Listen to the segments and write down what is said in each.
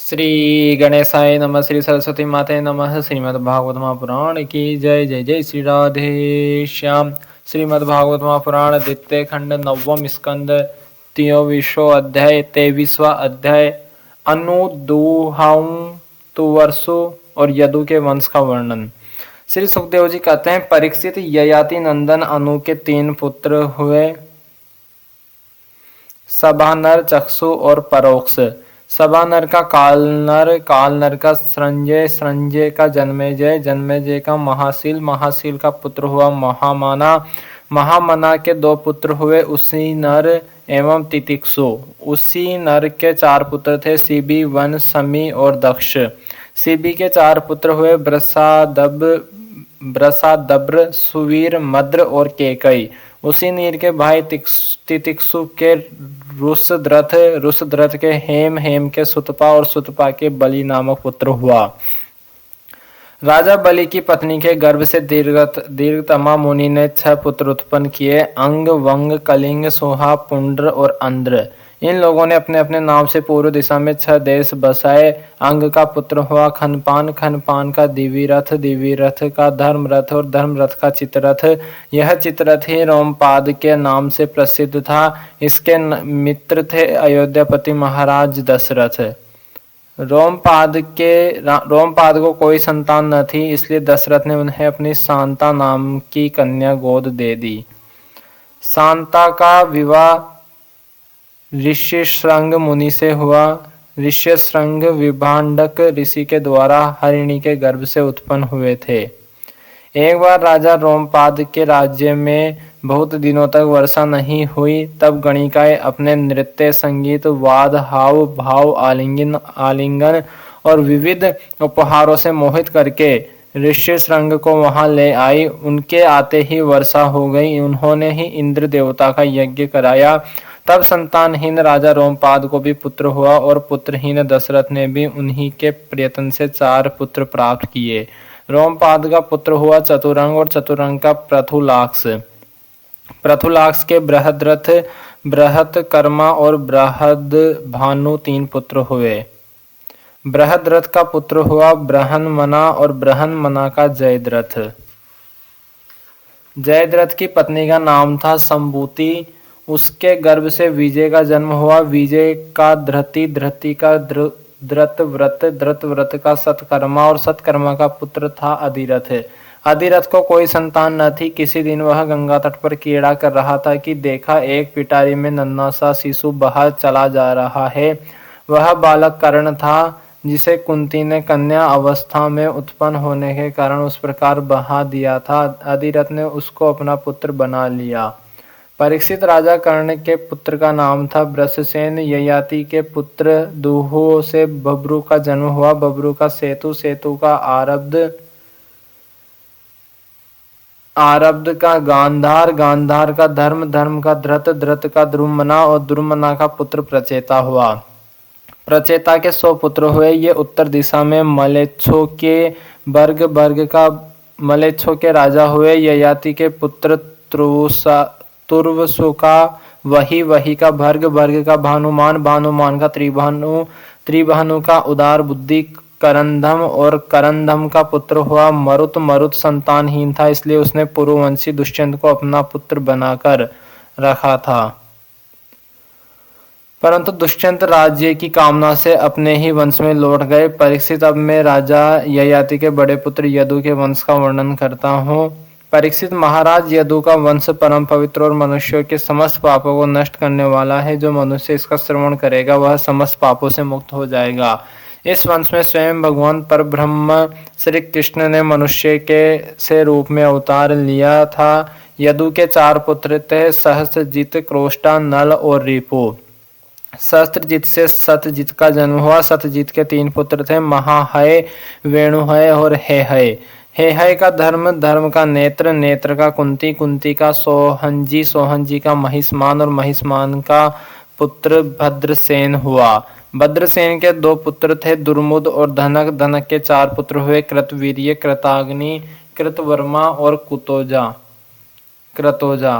श्री गणेशाय नमः। श्री सरस्वती माते नमः। श्रीमद् भागवत महापुराण की जय। जय जय श्री राधे श्याम। श्रीमद् भागवत महापुराण द्वितीय खंड नवम स्कंद 23वां अध्याय 23वां अध्याय अनुदुहाऊ तुवर्सु और यदु के वंश का वर्णन। श्री सुखदेव जी कहते हैं, परीक्षित ययाति नंदन अनु के 3 पुत्र हुए, सभानर, चक्षु और परोक्ष। सभानर का कालनर, कालनर का संजय, संजय का जन्मेजय, जन्मेजय का महाशील, महाशील का पुत्र हुआ महामना, महामना के 2 पुत्र हुए, उसी नर एवं तितिक्षु। उसी नर के 4 पुत्र थे, सीबी, वन, समी और दक्ष। सीबी के 4 पुत्र हुए, ब्रसादब्र, सुवीर, मद्र और केकई। उसी नीर के भाई तितिक्षु के रुसद्रथ, रुसद्रथ के हेम, हेम के सुतपा और सुतपा के बलि नामक पुत्र हुआ। राजा बलि की पत्नी के गर्भ से दीर्घतमा मुनि ने 6 पुत्र उत्पन्न किए, अंग, वंग, कलिंग, सुहा, पुंड्र और अंध्र। इन लोगों ने अपने अपने नाम से पूर्व दिशा में 6 देश बसाए। अंग का पुत्र हुआ खनपान, खनपान का दिविरथ, दिविरथ का धर्मरथ और धर्मरथ का चित्ररथ। यह चित्ररथ ही रोमपाद के नाम से प्रसिद्ध था। इसके मित्र थे अयोध्यापति महाराज दशरथ। रोमपाद को कोई संतान न थी, इसलिए दशरथ ने उन्हें अपनी शांता नाम की कन्या गोद दे दी। शांता का विवाह ऋष्यशृंग मुनि से हुआ। ऋष्यशृंग विभांडक ऋषि के द्वारा हरिणी के गर्भ से उत्पन्न हुए थे। एक बार राजा रोमपाद के राज्य में बहुत दिनों तक वर्षा नहीं हुई। तब गणिकाएं अपने नृत्य, संगीत, वाद, हाव भाव, आलिंगन और विविध उपहारों से मोहित करके ऋष्यशृंग को वहां ले आई। उनके आते ही वर्षा हो गई। उन्होंने ही इंद्र देवता का यज्ञ कराया। तब संतानहीन राजा रोमपाद को भी पुत्र हुआ और पुत्रहीन दशरथ ने भी उन्हीं के प्रयत्न से 4 पुत्र प्राप्त किए। रोमपाद का पुत्र हुआ चतुरंग और चतुरंग का पृथुलाक्ष। पृथुलाक्ष के बृहद्रथ, बृहत्कर्मा और बृहद्भानु 3 पुत्र हुए। बृहद्रथ का पुत्र हुआ बृहन्मना और बृहन्मना का जयद्रथ। जयद्रथ की पत्नी का नाम था संबूति। उसके गर्भ से विजय का जन्म हुआ। विजय का धृति, धृति का धृतव्रत, धृतव्रत का सत्कर्मा और सत्कर्मा का पुत्र था अधिरथ। अधिरथ को कोई संतान न थी। किसी दिन वह गंगा तट पर क्रीड़ा कर रहा था कि देखा एक पिटारी में नन्हा सा शिशु बाहर चला जा रहा है। वह बालक कर्ण था, जिसे कुंती ने कन्या अवस्था में उत्पन्न होने के कारण उस प्रकार बहा दिया था। अधिरथ ने उसको अपना पुत्र बना लिया। परीक्षित राजा कर्ण के पुत्र का नाम था वृषसेन। ययाति के पुत्र दूहो से बब्रू का जन्म हुआ। बब्रू का सेतु, सेतु का आरब्ध का गांधार, गांधार का धर्म, धर्म का धृत, धृत का द्रुमना और द्रुमना का पुत्र प्रचेता हुआ। प्रचेता के 100 पुत्र हुए। ये उत्तर दिशा में मलेच्छों के वर्ग, वर्ग का मलेच्छों के राजा हुए। ययाति के पुत्र तुर्वसु का वही, वही का भर्ग, भर्ग का भानुमान, भानुमान का त्रिभानु, त्रिभानु का उदार बुद्धि करंधम और करंधम का पुत्र हुआ मरुत। मरुत संतानहीन था, इसलिए उसने पुरुवंशी दुष्यंत को अपना पुत्र बनाकर रखा था। परंतु दुष्यंत राज्य की कामना से अपने ही वंश में लौट गए। परीक्षित, अब मैं राजा ययाति के बड़े पुत्र यदु के वंश का वर्णन करता हूँ। परीक्षित महाराज, यदु का वंश परम पवित्र और मनुष्यों के समस्त पापों को नष्ट करने वाला है। जो मनुष्य इसका श्रवण करेगा वह समस्त पापों से मुक्त हो जाएगा। इस वंश में स्वयं भगवान परब्रह्म श्री कृष्ण ने मनुष्य के से रूप में अवतार लिया था। यदु के 4 पुत्र थे, सहस्त्रजित, क्रोष्टा, नल और रिपु। सहस्त्रजित से सतजित का जन्म हुआ। सतजित के 3 पुत्र थे, महाहय, वेणुहय और हेहय। हेहय का धर्म, धर्म का नेत्र, नेत्र का कुंती, कुंती का सोहंजी, सोहंजी का महिष्मान और महिष्मान का पुत्र भद्रसेन हुआ। भद्रसेन के 2 पुत्र थे, दुर्मुद और धनक। धनक के 4 पुत्र हुए, कृतवीर्य, कृताग्नि, कृतवर्मा और क्रतोजा।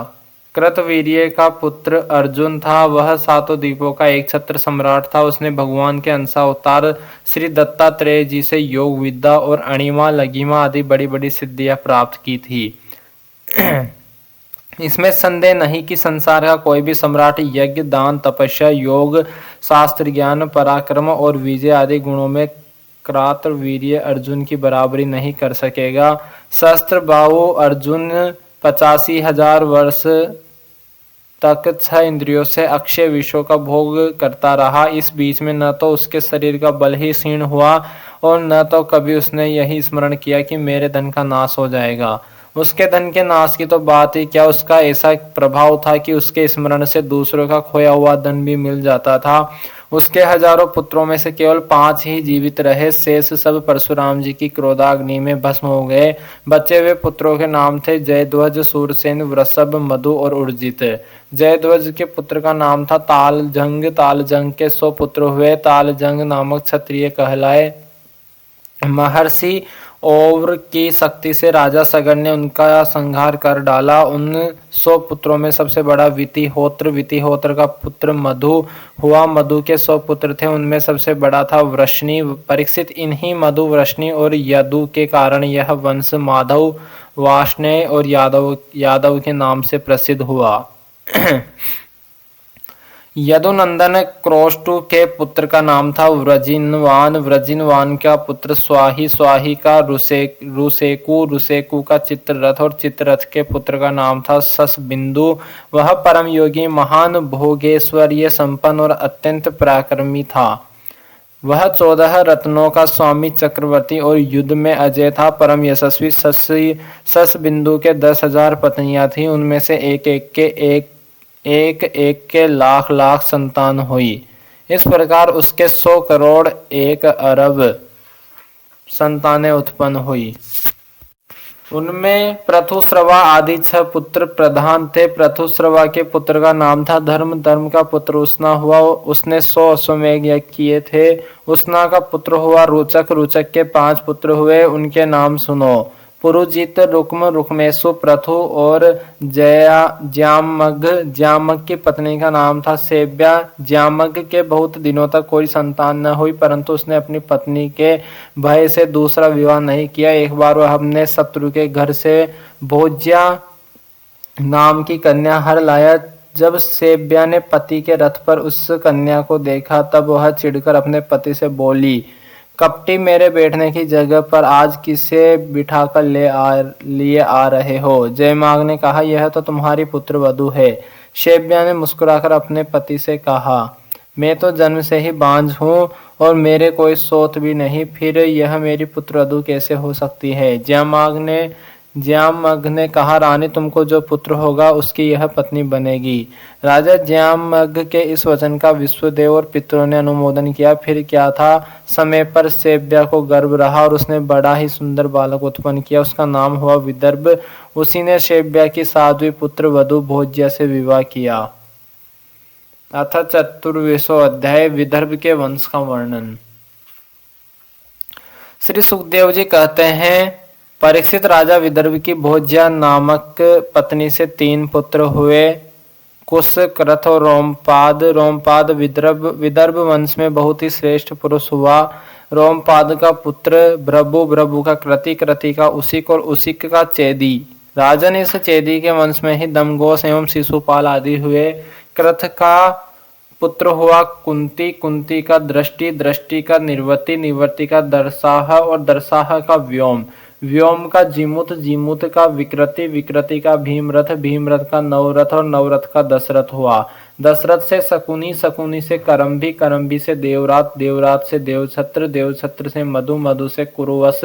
कृतवीर्य का पुत्र अर्जुन था। वह सातों द्वीपों का एक छत्र सम्राट था। उसने भगवान के अंशावतार श्री दत्तात्रेय जी से योग विद्या और अणिमा लघिमा आदि बड़ी बड़ी सिद्धियां प्राप्त की थी। इसमें संदेह नहीं कि संसार का कोई भी सम्राट यज्ञ दान तपस्या योग शास्त्र ज्ञान पराक्रम और विजय आदि गुणों में कार्तवीर्य अर्जुन की बराबरी नहीं कर सकेगा। शस्त्र बाहु अर्जुन 85,000 वर्ष तक 6 इंद्रियों से अक्षय विषयों का भोग करता रहा। इस बीच में न तो उसके शरीर का बल ही क्षीण हुआ और न तो कभी उसने यही स्मरण किया कि मेरे धन का नाश हो जाएगा। उसके धन के नाश की तो बात ही क्या, उसका ऐसा प्रभाव था कि उसके स्मरण से दूसरों का खोया हुआ धन भी मिल जाता था। उसके हजारों पुत्रों में से केवल 5 ही जीवित रहे, शेष सब परशुराम जी की क्रोधाग्नि में भस्म हो गए। बचे हुए पुत्रों के नाम थे जयध्वज, सूरसेन, वृषभ, मधु और उर्जित। जयध्वज के पुत्र का नाम था तालजंग। तालजंग के 100 पुत्र हुए। तालजंग नामक क्षत्रिय कहलाए। महर्षि और की शक्ति से राजा सगर ने उनका संहार कर डाला। उन 100 पुत्रों में सबसे बड़ा वितिहोत्र। वितिहोत्र का पुत्र मधु हुआ। मधु के 100 पुत्र थे, उनमें सबसे बड़ा था वृष्णि। परीक्षित इन्हीं मधु, वृष्णि और यदु के कारण यह वंश माधव, वाष्णेय और यादव के नाम से प्रसिद्ध हुआ। यदुनंदन क्रोष्टु के पुत्र का नाम था व्रजिनवान। व्रजिनवान का पुत्र स्वाही। स्वाही का रुसेकु। रुसेकु का चित्ररथ और चित्ररथ के पुत्र का नाम था ससबिंदु। वह परम योगी, महान भोगेश्वर्य संपन्न और अत्यंत पराक्रमी था। वह 14 रत्नों का स्वामी चक्रवर्ती और युद्ध में अजय था। परम यशस्वी ससबिंदु के 10,000 पत्नियां थीं। उनमें से एक एक के लाख लाख संतान हुई। इस प्रकार उसके 100 करोड़ 1 अरब संतानें उत्पन्न हुई। उनमें पृथुश्रवा आदि 6 पुत्र प्रधान थे। पृथुश्रवा के पुत्र का नाम था धर्म। धर्म का पुत्र उसना हुआ। उसने 100 अश्वमेध यज्ञ किए थे। उसना का पुत्र हुआ रुचक। रुचक के 5 पुत्र हुए। उनके नाम सुनो: पुरुजित, रुक्म, रुक्मेशु, पृथु और ज्यामग। ज्यामग की पत्नी का नाम था सेव्या। ज्यामग के बहुत दिनों तक कोई संतान न हुई, परंतु उसने अपनी पत्नी के भय से दूसरा विवाह नहीं किया। एक बार वह अपने शत्रु के घर से भोज्या नाम की कन्या हर लाया। जब सेव्या ने पति के रथ पर उस कन्या को देखा, तब वह चिढ़कर अपने पति से बोली: कपटी, मेरे बैठने की जगह पर आज किसे बिठाकर लिए आ रहे हो? जयमाग ने कहा: यह तो तुम्हारी पुत्र वधू है। सेव्या ने मुस्कुराकर अपने पति से कहा: मैं तो जन्म से ही बांझ हूँ और मेरे कोई सोत भी नहीं, फिर यह मेरी पुत्र वधू कैसे हो सकती है? ज्यामग ने कहा: रानी, तुमको जो पुत्र होगा उसकी यह पत्नी बनेगी। राजा ज्यामग के इस वचन का विश्वदेव और पितरों ने अनुमोदन किया। फिर क्या था, समय पर सेव्या को गर्भ रहा और उसने बड़ा ही सुंदर बालक उत्पन्न किया। उसका नाम हुआ विदर्भ। उसी ने सेव्या की 7वीं पुत्र वधू भोज्या से विवाह किया। अथ 24वां अध्याय विदर्भ के वंश का वर्णन। श्री सुखदेव जी कहते हैं, परीक्षित, राजा विदर्भ की भोज्या नामक पत्नी से 3 पुत्र हुए: कुश, कृथ और रोमपाद। रोमपाद विदर्भ वंश में बहुत ही श्रेष्ठ पुरुष हुआ। रोमपाद का पुत्र भ्रभु, भ्रभु का कृति, कृति का उसिक और उसिक का चेदी। राजन इस चेदी के वंश में ही दमघोष एवं शिशुपाल आदि हुए। कृथ का पुत्र हुआ कुंती, कुंती का दृष्टि, दृष्टि का निर्वति, निर्वति का दरसाह और दरसाह का व्योम, व्योम का जीमूत, जीमूत का विकृति, विकृति का भीमरथ, भीमरथ का नवरथ और नवरथ का दशरथ हुआ। दशरथ से शकुनी, शकुनी से करम्भी, करम्भी से देवरात, देवरात से देवछत्र, देवछत्र से मधु, मधु से कुरुवश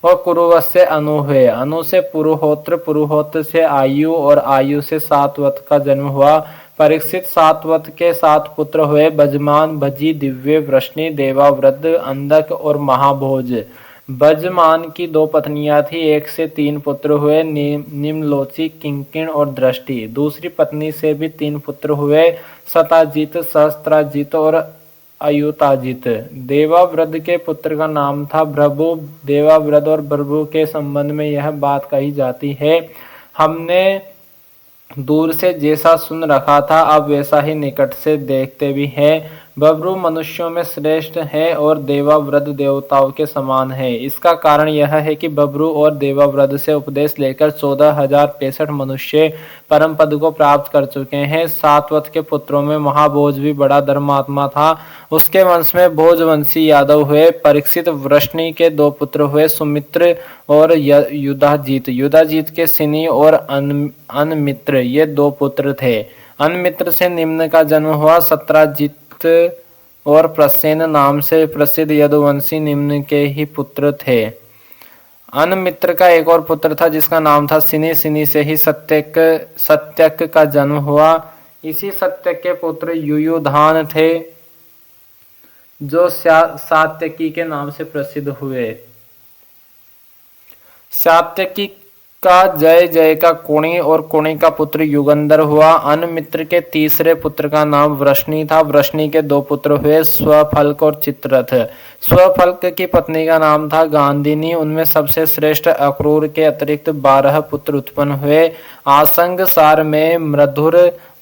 और कुरुवश से अनु हुए। अनु से पुरुहोत्र, पुरुहोत्र से आयु और आयु से सातवत का जन्म हुआ। परीक्षित, सातवत के 7 पुत्र हुए: बजमान, भजी, दिव्य, वृष्णि, देवावृद्ध, अंधक और महाभोज। बजमान की 2 पत्नियां थी। 1 से 3 पुत्र हुए: निम्नलोची, किंकिण और दृष्टि। दूसरी पत्नी से भी 3 पुत्र हुए: सताजित, सहस्त्राजित और अयुताजित। देवावृद्ध के पुत्र का नाम था भ्रभु। देवावृद्ध और भ्रभु के संबंध में यह बात कही जाती है: हमने दूर से जैसा सुन रखा था अब वैसा ही निकट से देखते भी है। बब्रू मनुष्यों में श्रेष्ठ है और देवावृद्ध देवताओं के समान है। इसका कारण यह है कि बब्रू और देवावृद्ध से उपदेश लेकर 14,063 मनुष्य परम पद को प्राप्त कर चुके हैं। सातवत के पुत्रों में महाभोज भी बड़ा धर्मात्मा था। उसके वंश में भोजवंशी यादव हुए। परीक्षित वृष्णि के 2 पुत्र हुए, सुमित्र और युधाजीत। युधाजीत के सिनी और अनमित्र ये 2 पुत्र थे। अनमित्र से निम्न का जन्म हुआ। सत्राजित और प्रसेन नाम से प्रसिद्ध यदुवंशी निम्न के ही पुत्र थे। अनमित्र का एक और पुत्र था जिसका नाम था सिनी। सिनी से ही सत्यक का जन्म हुआ। इसी सत्यक के पुत्र युयुधान थे जो सात्यकी के नाम से प्रसिद्ध हुए। सात्यकी का जय जय का कुणी और कुणी का पुत्र युगंधर हुआ। अनमित्र के तीसरे पुत्र का नाम वृष्णि था। वृष्णि के 2 पुत्र हुए, स्वफल्क और चित्ररथ। स्वफल्क की पत्नी का नाम था गांधिनी। उनमें सबसे श्रेष्ठ अक्रूर के अतिरिक्त 12 पुत्र उत्पन्न हुए। आसंग सार में मृधुर,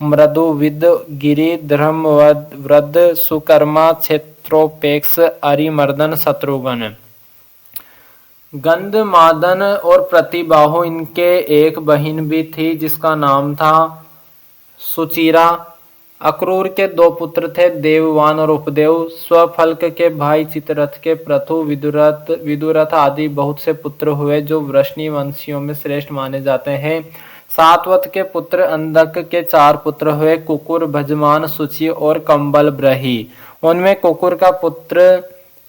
मृदुविद, गिरि, धर्मवृद्ध, सुकर्मा, क्षेत्रोपेक्ष, अरिमर्दन, शत्रुघ्न। गंधमादन और प्रतिबाहु इनके एक बहन भी थी जिसका नाम था सुचिरा। अक्रूर के 2 पुत्र थे, देववान और उपदेव। स्वफल्क के भाई चित्ररथ के प्रथु, विदुरथ आदि बहुत से पुत्र हुए जो वृष्णि वंशियों में श्रेष्ठ माने जाते हैं। सातवत के पुत्र अंधक के 4 पुत्र हुए, कुकुर, भजमान, सुचि और कंबल ब्रही। उनमें कुकुर का पुत्र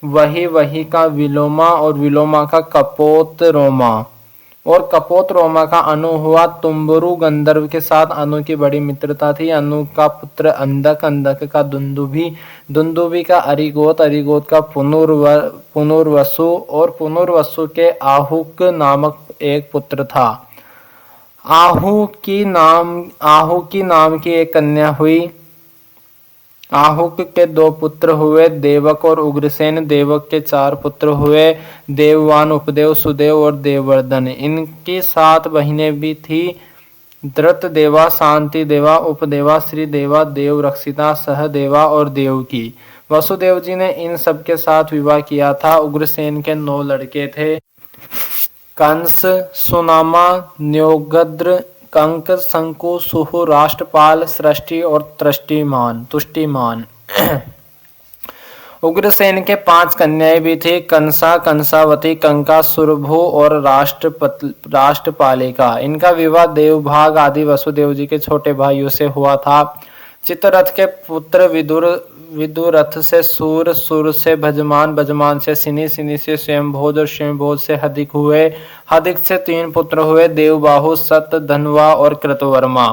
वही का विलोमा और विलोमा का कपोत रोमा और कपोत रोमा का अनु हुआ। तुम्बरु गंधर्व के साथ अनु की बड़ी मित्रता थी। अनु का पुत्र अंधक, अंधक का दुंदुभी, दुंदुभी का अरिगोत, अरिगोत का पुनर्वसु और पुनर्वसु के आहुक नामक एक पुत्र था। आहु की नाम की एक कन्या हुई। आहुक के 2 पुत्र हुए, देवक और उग्रसेन। देवक के 4 पुत्र हुए, देववान, उपदेव, सुदेव और देववर्धन। इनकी 7 बहिनें भी थी, धृत देवा, शांति देवा, उपदेवा, श्री देवा, देव रक्षिता, सहदेवा और देवकी। वसुदेव जी ने इन सबके साथ विवाह किया था। उग्रसेन के 9 लड़के थे, कंस, सुनामा, न्योगद्र, कंक, शंकु, सुहु, राष्ट्रपाल, सृष्टि और तुष्टिमान। उग्रसेन के 5 कन्याएं भी थी, कंसा, कंसावती, कंका, सुरभु और राष्ट्रपालिका। इनका विवाह देवभाग आदि वसुदेव जी के छोटे भाइयों से हुआ था। चित्ररथ के पुत्र विदुरथ से सूर, सूर से भजमान, भजमान से सिनी, सिनी से स्वयंभोज और स्वयंभोज से हदिक हुए। हदिक से 3 पुत्र हुए, देवबाहु, सत, धनवा और कृतवर्मा।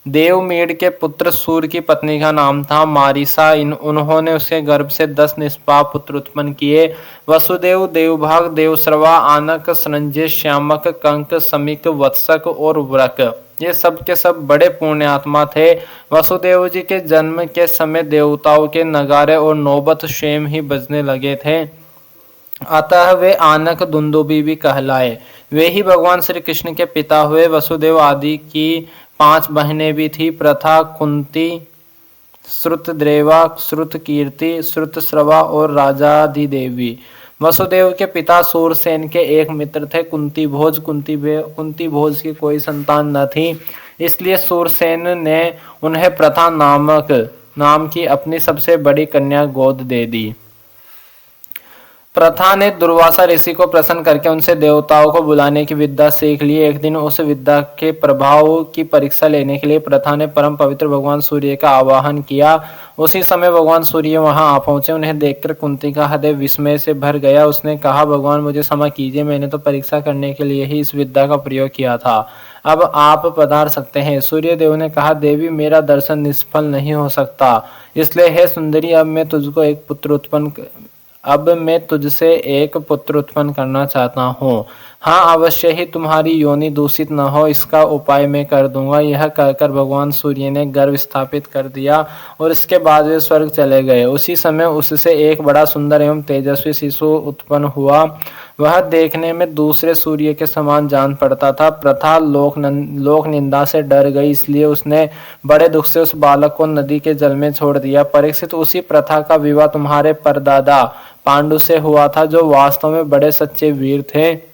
देवमीड के पुत्र सूर की पत्नी का नाम था मारिसा। उन्होंने उसके गर्भ से 10 निष्पाप पुत्र उत्पन्न किए। वसुदेव, देवभाग, देवश्रवा, आनक, संजय, श्यामक, कंक, समिक, वत्सक और व्रक ये सब के सब बड़े पुण्यात्मा थे। वसुदेव जी के जन्म के समय देवताओं के नगारे और नौबत स्वयं ही बजने लगे थे, अतः वे आनक दुंदुभी भी कहलाए। वे ही भगवान श्री कृष्ण के पिता हुए। वसुदेव आदि की 5 बहनें भी थी, प्रथा, कुंती, श्रुतद्रेवा, श्रुतकीर्ति, श्रुतश्रवा और राजाधिदेवी। वसुदेव के पिता सूरसेन के एक मित्र थे, कुंती भोज। कुंती भोज की कोई संतान न थी, इसलिए सूरसेन ने उन्हें प्रथा नाम की अपनी सबसे बड़ी कन्या गोद दे दी। प्रथा ने दुर्वासा ऋषि को प्रसन्न करके उनसे देवताओं को बुलाने की विद्या सीख ली। एक दिन उस विद्या के प्रभाव की परीक्षा लेने के लिए प्रथा ने परम पवित्र भगवान सूर्य का आवाहन किया। उसी समय भगवान सूर्य वहां आ पहुंचे। उन्हें देखकर कुंती का हृदय विस्मय से भर गया। उसने कहा, भगवान मुझे क्षमा कीजिए, मैंने तो परीक्षा करने के लिए ही इस विद्या का प्रयोग किया था, अब आप पधार सकते हैं। सूर्य देव ने कहा, देवी मेरा दर्शन निष्फल नहीं हो सकता, इसलिए हे सुंदरी अब मैं तुझसे एक पुत्र उत्पन्न करना चाहता हूँ। हाँ, अवश्य ही तुम्हारी योनि दूषित न हो, इसका उपाय मैं कर दूंगा। यह कहकर भगवान सूर्य ने गर्भ स्थापित कर दिया और इसके बाद वे स्वर्ग चले गए। उसी समय उससे एक बड़ा सुंदर एवं तेजस्वी शिशु उत्पन्न हुआ। वह देखने में दूसरे सूर्य के समान जान पड़ता था। प्रथा लोक निंदा से डर गई, इसलिए उसने बड़े दुख से उस बालक को नदी के जल में छोड़ दिया। परीक्षित, उसी प्रथा का विवाह तुम्हारे परदादा पांडु से हुआ था, जो वास्तव में बड़े सच्चे वीर थे।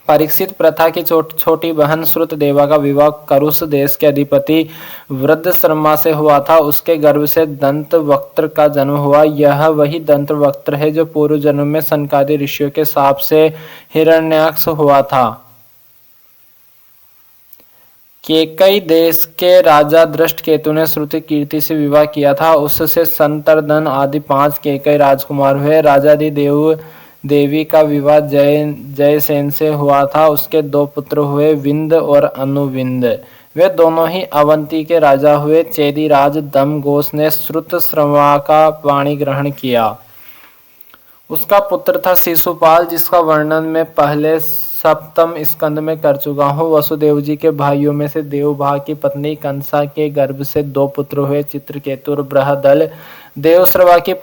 परीक्षित, प्रथा की छोटी बहन श्रुतदेवा का विवाह करुष देश के अधिपति वृद्धशर्मा से हुआ था। उसके गर्भ से दंतवक्त्र का जन्म हुआ। यह वही दंतवक्त्र है जो पूर्व जन्म में सनकादि ऋषियों के शाप से हिरण्याक्ष हुआ था। केकई देश के राजा दृष्टकेतु ने श्रुति कीर्ति से विवाह किया था। उससे संतर्दन आदि 5 केकई राजकुमार हुए। राजाधिदेव देवी का विवाह जयसेन से हुआ था। उसके 2 पुत्र हुए, विंद और अनुविंद। वे दोनों ही अवंती के राजा हुए। चेदीराज दमघोष ने श्रुतश्रवा का वाणी ग्रहण किया। उसका पुत्र था शिशुपाल, जिसका वर्णन मैं पहले 7वें स्कंद में कर चुका हूँ। वसुदेव जी के भाइयों में से देवभा की पत्नी कंसा के गर्भ से 2 पुत्र हुए, चित्रकेतु और बृहदल। देवश्रवा की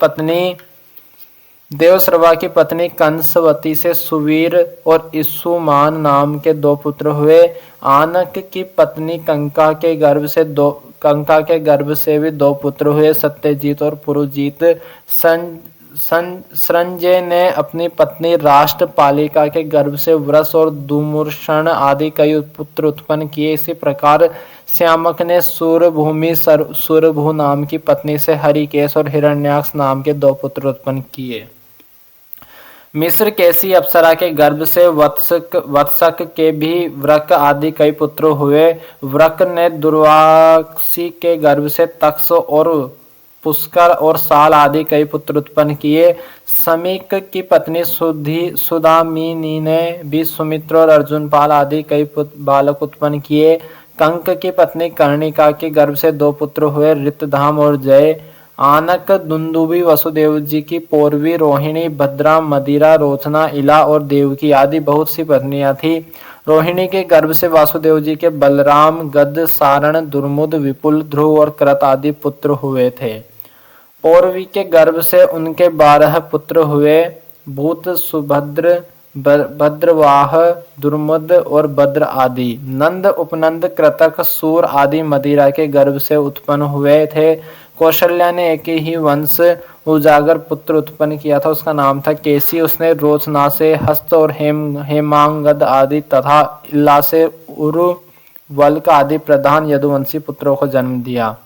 पत्नी कंसवती से सुवीर और इस्सुमान नाम के 2 पुत्र हुए। आनक की पत्नी कंका के गर्भ से भी 2 पुत्र हुए, सत्यजीत और पुरुजीत। संजय ने अपनी पत्नी राष्ट्रपालिका के गर्भ से वृष और दुमूर्षण आदि कई पुत्र उत्पन्न किए। इसी प्रकार श्यामक ने सूरभु नाम की पत्नी से हरिकेश और हिरण्याक्ष नाम के 2 पुत्र उत्पन्न किए। मिस्र केसी अप्सरा के गर्भ से वत्सक के भी व्रक आदि कई पुत्र हुए। व्रक ने दुर्वासी के गर्भ से तक्ष और पुष्कर और साल आदि कई पुत्र उत्पन्न किए। समीक की पत्नी सुदामिनी ने भी सुमित्र और अर्जुनपाल आदि कई बालक उत्पन्न किए। कंक की पत्नी कर्णिका के गर्भ से 2 पुत्र हुए, रितधाम और जय। आनक दुंदुबी वसुदेव जी की पौरवी, रोहिणी, भद्रा, मदिरा, रोचना, इला और देवकी आदि बहुत सी पत्नियां थी। रोहिणी के गर्भ से वासुदेव जी के बलराम, गद, सारण, दुर्मुद, विपुल, ध्रुव और कृत आदि पुत्र हुए थे। पौरवी के गर्भ से उनके 12 पुत्र हुए, भूत, सुभद्र, भद्रवाह, दुर्मुद और भद्र आदि। नंद, उपनंद, कृतक, सूर आदि मदिरा के गर्भ से उत्पन्न हुए थे। कौशल्या ने एक ही वंश उजागर पुत्र उत्पन्न किया था, उसका नाम था केसी। उसने रोचना से हस्त और हेमांगद आदि तथा इल्ला से उरुवल्क आदि प्रधान यदुवंशी पुत्रों को जन्म दिया।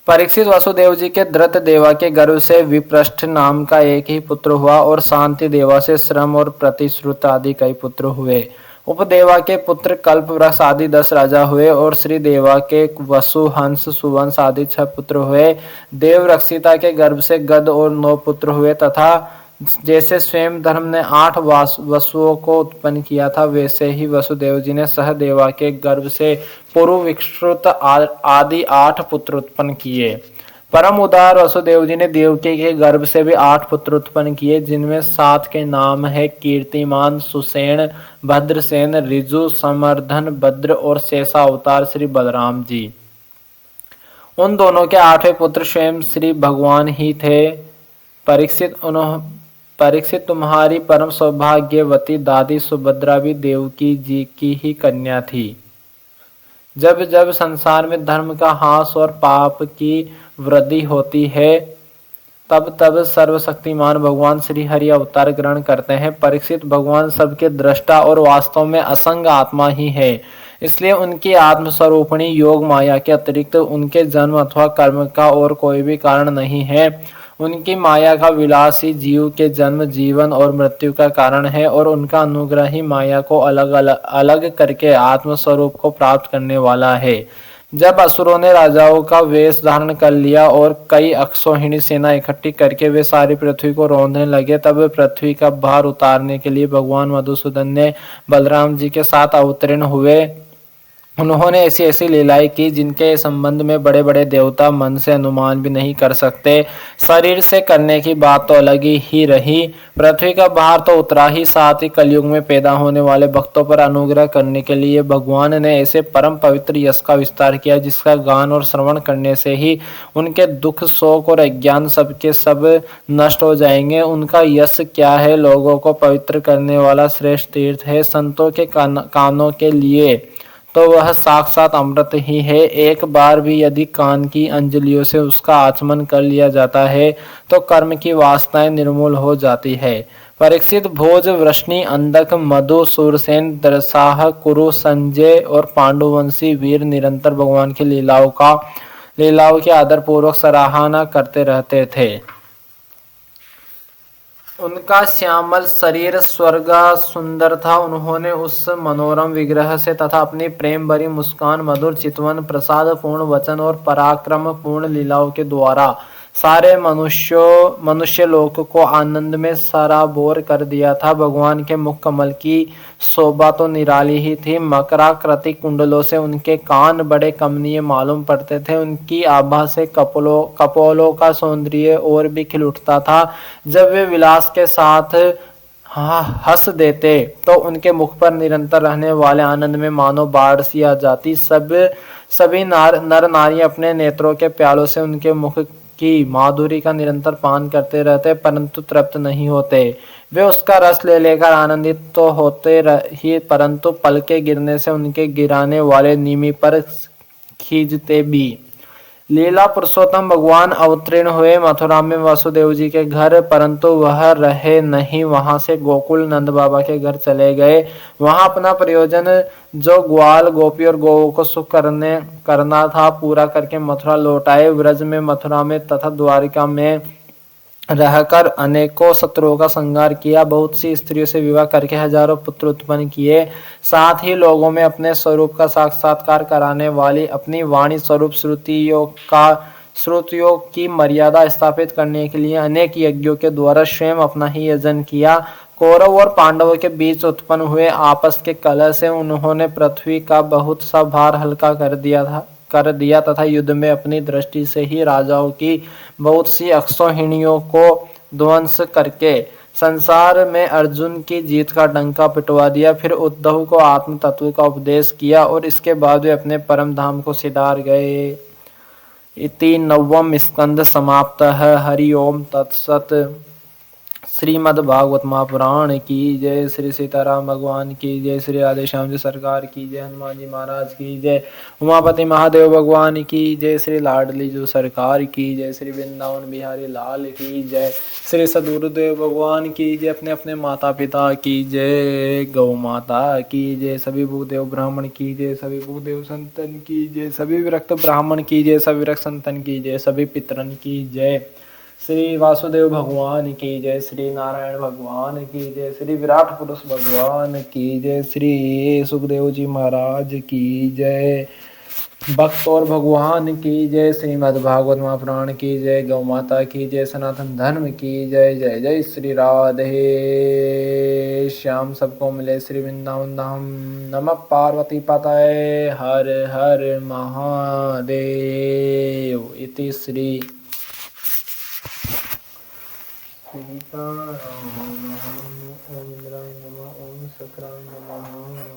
परीक्षित, वसुदेव जी के धृत देवा के गर्भ से विप्रष्ठ नाम का एक ही पुत्र हुआ और शांति देवा से श्रम और प्रतिश्रुत आदि कई पुत्र हुए। उपदेवा के पुत्र कल्प वृक्ष आदि 10 राजा हुए और श्री देवा के वसु, हंस, सुवंश आदि 6 पुत्र हुए। देव रक्षिता के गर्भ से गद और 9 पुत्र हुए तथा जैसे स्वयं धर्म ने 8 वसुओं को उत्पन्न किया था, वैसे ही वसुदेव जी ने सहदेवा के गर्भ से पुरु, विश्रुत आदि 8 पुत्र उत्पन्न किए। परम उदार वसुदेव जी ने देवकी के गर्भ से भी 8 पुत्र उत्पन्न किए, जिनमें 7 के नाम है कीर्तिमान, सुसेन, भद्रसेन, ऋजु, समर्धन, भद्र और शेषा अवतार श्री बलराम जी। उन दोनों के 8वें पुत्र स्वयं श्री भगवान ही थे। परीक्षित, तुम्हारी परम सौभाग्यवती दादी सुभद्रा भी देवकी जी की ही कन्या थी। जब जब संसार में धर्म का ह्रास और पाप की वृद्धि होती है, तब तब सर्वशक्तिमान भगवान श्री हरि अवतार ग्रहण करते हैं। परीक्षित, भगवान सबके दृष्टा और वास्तव में असंग आत्मा ही है, इसलिए उनकी आत्मस्वरूपिणी योग माया के अतिरिक्त उनके जन्म अथवा कर्म का और कोई भी कारण नहीं है। उनकी माया का विलास ही जीव के जन्म, जीवन और मृत्यु का कारण है और उनका अनुग्रह ही माया को अलग करके आत्मस्वरूप को प्राप्त करने वाला है। जब असुरों ने राजाओं का वेश धारण कर लिया और कई अक्षौहिणी सेना इकट्ठी करके वे सारी पृथ्वी को रौंदने लगे, तब पृथ्वी का भार उतारने के लिए भगवान मधुसूदन ने बलराम जी के साथ अवतीर्ण हुए उन्होंने ऐसी ऐसी लीलाएं की जिनके संबंध में बड़े बड़े देवता मन से अनुमान भी नहीं कर सकते। शरीर से करने की बात तो अलग ही रही, पृथ्वी का भार तो उतरा ही, साथ ही कलयुग में पैदा होने वाले भक्तों पर अनुग्रह करने के लिए भगवान ने ऐसे परम पवित्र यश का विस्तार किया जिसका गान और श्रवण करने से ही उनके दुख, शोक और अज्ञान सबके सब नष्ट हो जाएंगे। उनका यश क्या है? लोगों को पवित्र करने वाला श्रेष्ठ तीर्थ है। संतों के कानों के लिए तो वह साक्षात अमृत ही है। एक बार भी यदि कान की अंजलियों से उसका आचमन कर लिया जाता है तो कर्म की वासनाएं निर्मूल हो जाती है। परीक्षित, भोज, वृष्णि, अंधक, मधु, सूरसेन, दरसाह, कुरु, संजय और पांडुवंशी वीर निरंतर भगवान की लीलाओं की आदर पूर्वक सराहना करते रहते थे। उनका श्यामल शरीर स्वर्ग सुंदर था। उन्होंने उस मनोरम विग्रह से तथा अपनी प्रेम भरी मुस्कान, मधुर चितवन, प्रसाद पूर्ण वचन और पराक्रम पूर्ण लीलाओं के द्वारा सारे मनुष्य लोक को आनंद में सराबोर कर दिया था। भगवान के मुख कमल की शोभा तो निराली ही थी। मकराकृति कुंडलों से उनके कान बड़े कमनीय मालूम पड़ते थे। उनकी आभा से कपोलों का सौंदर्य और भी खिल उठता था। जब वे विलास के साथ हंस देते तो उनके मुख पर निरंतर रहने वाले आनंद में मानो बाढ़ सी आ जाती। सभी नर नारी अपने नेत्रों के प्यालों से उनके मुख की माधुरी का निरंतर पान करते रहते परंतु तृप्त नहीं होते। वे उसका रस ले लेकर आनंदित तो होते ही परंतु पलके गिरने से उनके गिराने वाले नीमी पर खींचते भी। लीला पुरुषोत्तम भगवान अवतीर्ण हुए मथुरा में वासुदेव जी के घर, परंतु वह रहे नहीं। वहां से गोकुल नंद बाबा के घर चले गए। वहां अपना प्रयोजन जो ग्वाल, गोपी और गौओं को सुख करना था पूरा करके मथुरा लौट आए। व्रज में, मथुरा में तथा द्वारिका में रहकर अनेकों शत्रुओं का संहार किया। बहुत सी स्त्रियों से विवाह करके हजारों पुत्र उत्पन्न किए। साथ ही लोगों में अपने स्वरूप का साक्षात्कार कराने वाली अपनी वाणी स्वरूप श्रुतियों की मर्यादा स्थापित करने के लिए अनेक यज्ञों के द्वारा स्वयं अपना ही यजन किया। कौरव और पांडवों के बीच उत्पन्न हुए आपस के कलह से उन्होंने पृथ्वी का बहुत सा भार हल्का कर दिया तथा युद्ध में अपनी दृष्टि से ही राजाओं की बहुत सी अक्षौहिणियों को ध्वंस करके संसार में अर्जुन की जीत का डंका पिटवा दिया। फिर उद्धव को आत्म तत्व का उपदेश किया और इसके बाद वे अपने परम धाम को सिधार गए। इति नवम स्कंद समाप्त है। हरि ओम तत्सत। श्रीमद् भागवत महापुराण की जय। श्री सीताराम भगवान की जय। श्री राधे श्याम जी सरकार की जय। हनुमान जी महाराज की जय। उमापति महादेव भगवान की जय। श्री लाडली जो सरकार की जय। श्री वृंदावन बिहारी लाल की जय। श्री सदगुरुदेव भगवान की जय। अपने अपने माता पिता की जय। गौ माता की जय। सभी भूदेव ब्राह्मण की जय। सभी भूदेव संतन की जय। सभी विरक्त ब्राह्मण की जय। सभी विरक्त संतन की जय। सभी पितरन की जय। श्री वासुदेव भगवान की जय। श्री नारायण भगवान की जय। श्री विराट पुरुष भगवान की जय। श्री सुखदेव जी महाराज की जय। भक्त और भगवान की जय। श्रीमद् भागवत महापुराण की जय। गौ माता की जय। सनातन धर्म की जय। जय जय श्री राधे श्याम। सबको मिले श्री वृंदावन धाम। नमः पार्वती पतये हर हर महादेव। इति श्री सीताराम। ओम इंद्राय नमः। ओम शक्राय नमः।